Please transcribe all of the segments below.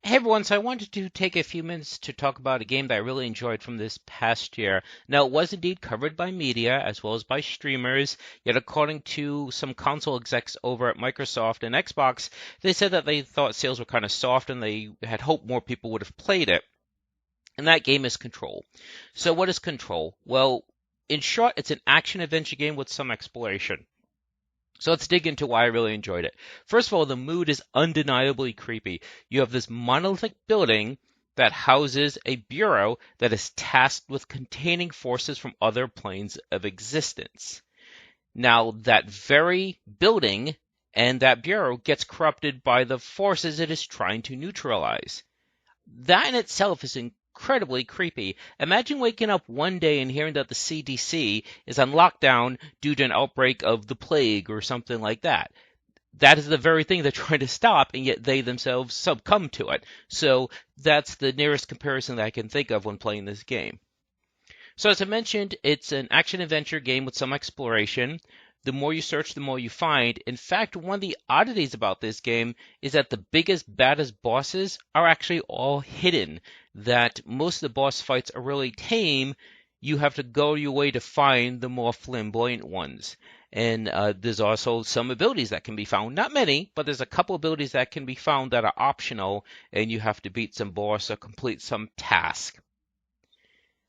Hey everyone, so I wanted to take a few minutes to talk about a game that I really enjoyed from this past year. Now, it was indeed covered by media as well as by streamers, yet according to some console execs over at Microsoft and Xbox, they said that they thought sales were kind of soft and they had hoped more people would have played it. And that game is Control. So what is Control? Well, in short, it's an action adventure game with some exploration. So let's dig into why I really enjoyed it. First of all, the mood is undeniably creepy. You have this monolithic building that houses a bureau that is tasked with containing forces from other planes of existence. Now, that very building and that bureau gets corrupted by the forces it is trying to neutralize. That in itself is incredibly creepy. Imagine waking up one day and hearing that the CDC is on lockdown due to an outbreak of the plague or something like that. That is the very thing they're trying to stop, and yet they themselves succumb to it. So that's the nearest comparison that I can think of when playing this game. So as I mentioned, it's an action-adventure game with some exploration. The more you search, the more you find. In fact, one of the oddities about this game is that the biggest, baddest bosses are actually all hidden. That most of the boss fights are really tame. You have to go your way to find the more flamboyant ones. And there's also some abilities that can be found. Not many, but there's a couple abilities that can be found that are optional, and you have to beat some boss or complete some task.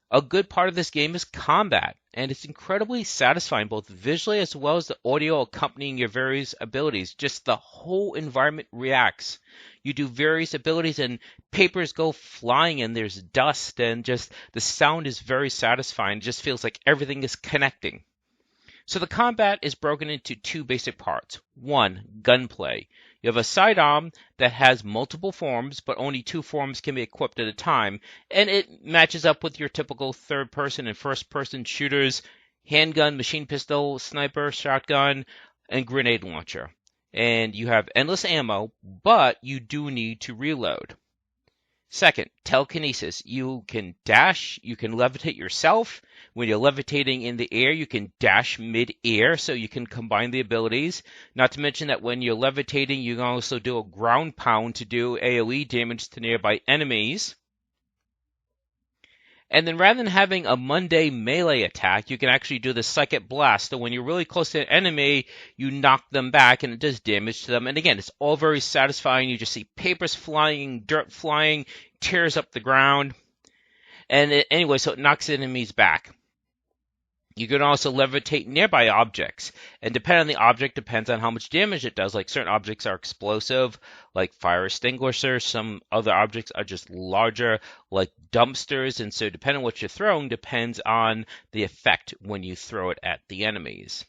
A good part of this game is combat, and it's incredibly satisfying both visually as well as the audio accompanying your various abilities. Just the whole environment reacts. You do various abilities and papers go flying and there's dust and just the sound is very satisfying. It just feels like everything is connecting. So the combat is broken into two basic parts. One, gunplay. You have a sidearm that has multiple forms, but only two forms can be equipped at a time, and it matches up with your typical third-person and first-person shooters, handgun, machine pistol, sniper, shotgun, and grenade launcher. And you have endless ammo, but you do need to reload. Second, telekinesis. You can dash, you can levitate yourself. When you're levitating in the air, you can dash mid-air, so you can combine the abilities. Not to mention that when you're levitating, you can also do a ground pound to do AoE damage to nearby enemies. And then rather than having a Monday melee attack, you can actually do the Psychic Blast. So when you're really close to an enemy, you knock them back and it does damage to them. And again, it's all very satisfying. You just see papers flying, dirt flying, tears up the ground. And anyway, so it knocks enemies back. You can also levitate nearby objects, and depending on the object depends on how much damage it does. Like certain objects are explosive, like fire extinguishers. Some other objects are just larger, like dumpsters, and so depending on what you're throwing depends on the effect when you throw it at the enemies.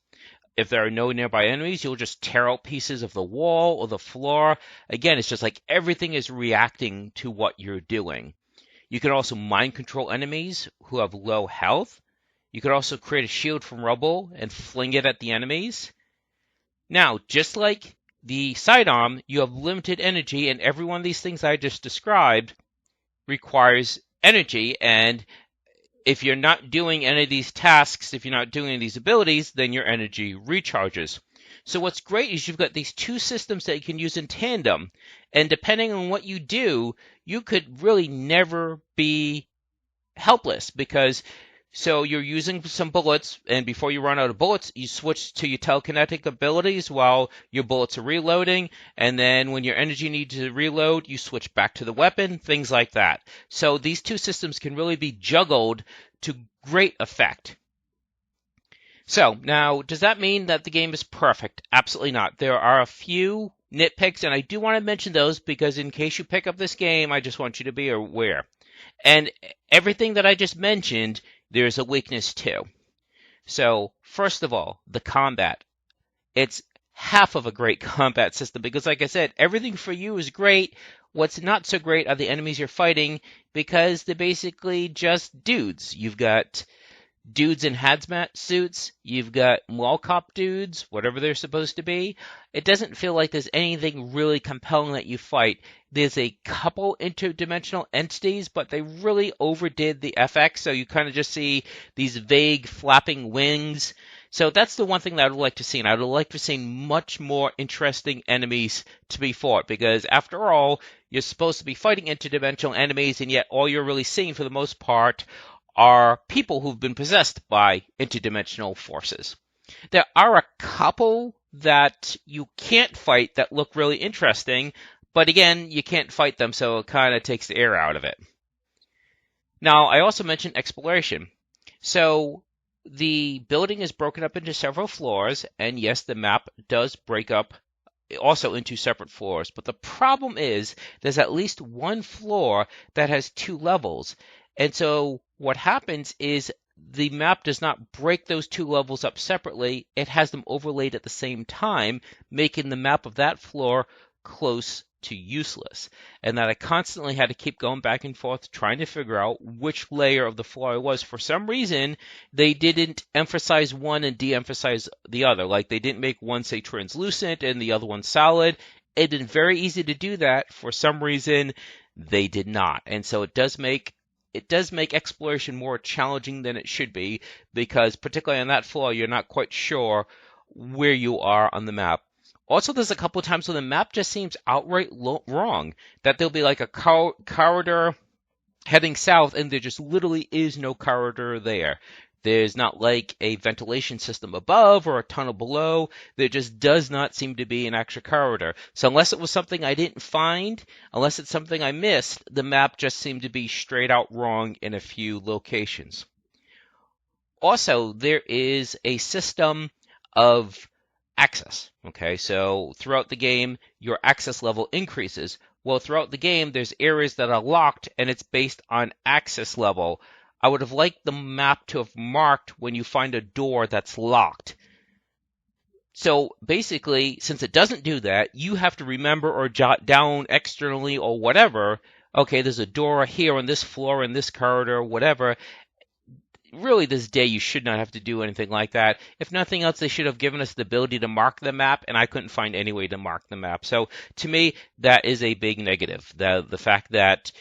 If there are no nearby enemies, you'll just tear out pieces of the wall or the floor. Again, it's just like everything is reacting to what you're doing. You can also mind control enemies who have low health. You could also create a shield from rubble and fling it at the enemies. Now, just like the sidearm, you have limited energy, and every one of these things I just described requires energy, and if you're not doing any of these tasks, if you're not doing any of these abilities, then your energy recharges. So what's great is you've got these two systems that you can use in tandem, and depending on what you do, you could really never be helpless because so you're using some bullets, and before you run out of bullets, you switch to your telekinetic abilities while your bullets are reloading, and then when your energy needs to reload, you switch back to the weapon, things like that. So these two systems can really be juggled to great effect. So now, does that mean that the game is perfect? Absolutely not. There are a few nitpicks, and I do want to mention those because in case you pick up this game, I just want you to be aware. And everything that I just mentioned, there's a weakness too. So, first of all, the combat. It's half of a great combat system because, like I said, everything for you is great. What's not so great are the enemies you're fighting because they're basically just dudes. You've got dudes in hazmat suits. You've got mall cop dudes, whatever they're supposed to be. It doesn't feel like there's anything really compelling that you fight. There's a couple interdimensional entities, but they really overdid the FX, so you kind of just see these vague flapping wings. So that's the one thing that I would like to see, and I would like to see much more interesting enemies to be fought, because after all, you're supposed to be fighting interdimensional enemies, and yet all you're really seeing for the most part are people who've been possessed by interdimensional forces. There are a couple that you can't fight that look really interesting, but again, you can't fight them, so it kind of takes the air out of it. Now, I also mentioned exploration. So the building is broken up into several floors, and yes, the map does break up also into separate floors. But the problem is there's at least one floor that has 2 levels. And so what happens is the map does not break those 2 levels up separately. It has them overlaid at the same time, making the map of that floor close to useless, and that I constantly had to keep going back and forth trying to figure out which layer of the floor it was. For some reason, they didn't emphasize one and de-emphasize the other. Like they didn't make one say translucent and the other one solid. It is very easy to do that. For some reason, they did not, and so it does make exploration more challenging than it should be, because particularly on that floor, you're not quite sure where you are on the map. Also, there's a couple of times when the map just seems outright wrong, that there'll be like a corridor heading south, and there just literally is no corridor there. There's not like a ventilation system above or a tunnel below. There just does not seem to be an extra corridor. So unless it was something I didn't find, unless it's something I missed, the map just seemed to be straight out wrong in a few locations. Also, there is a system of access. Okay, so throughout the game, your access level increases. Well, throughout the game, there's areas that are locked, and it's based on access level. I would have liked the map to have marked when you find a door that's locked. So basically, since it doesn't do that, you have to remember or jot down externally or whatever, okay, there's a door here on this floor, in this corridor, whatever. Really, this day, you should not have to do anything like that. If nothing else, they should have given us the ability to mark the map, and I couldn't find any way to mark the map. So, to me, that is a big negative. The fact that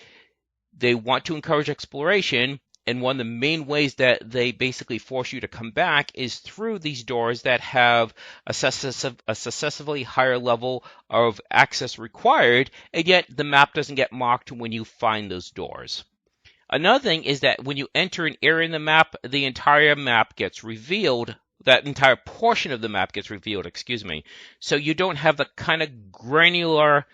they want to encourage exploration, and one of the main ways that they basically force you to come back is through these doors that have a successively higher level of access required, and yet the map doesn't get marked when you find those doors. Another thing is that when you enter an area in the map, the entire map gets revealed. That entire portion of the map gets revealed, So you don't have the kind of granular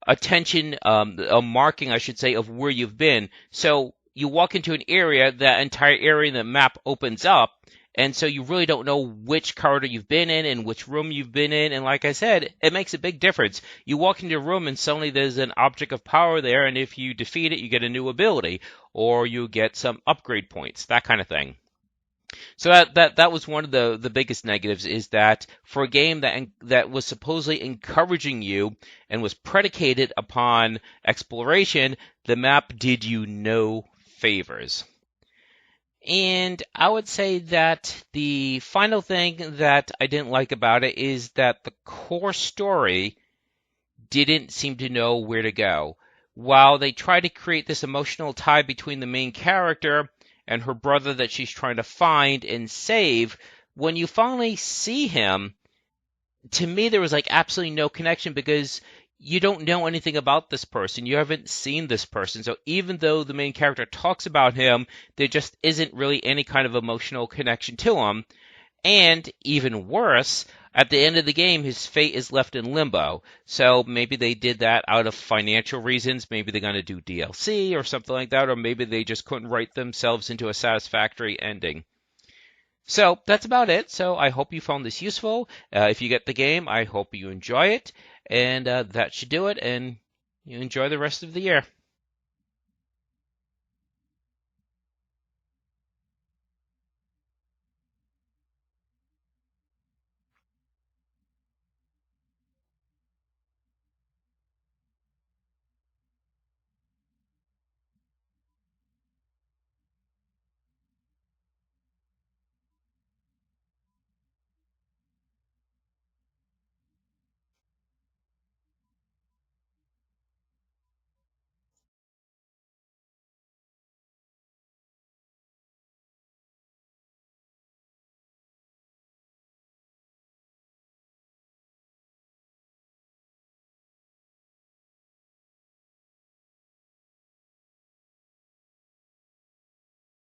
attention, marking, I should say, of where you've been. So you walk into an area, that entire area in the map opens up, and so you really don't know which corridor you've been in and which room you've been in. And like I said, it makes a big difference. You walk into a room and suddenly there's an object of power there, and if you defeat it, you get a new ability, or you get some upgrade points, that kind of thing. So that was one of the biggest negatives, is that for a game that was supposedly encouraging you and was predicated upon exploration, the map did you no favors. And I would say that the final thing that I didn't like about it is that the core story didn't seem to know where to go. While they try to create this emotional tie between the main character and her brother that she's trying to find and save, when you finally see him, to me there was like absolutely no connection, because you don't know anything about this person. You haven't seen this person. So even though the main character talks about him, there just isn't really any kind of emotional connection to him. And even worse, at the end of the game, his fate is left in limbo. So maybe they did that out of financial reasons. Maybe they're going to do DLC or something like that. Or maybe they just couldn't write themselves into a satisfactory ending. So that's about it. So I hope you found this useful. If you get the game, I hope you enjoy it. And that should do it. And you enjoy the rest of the year.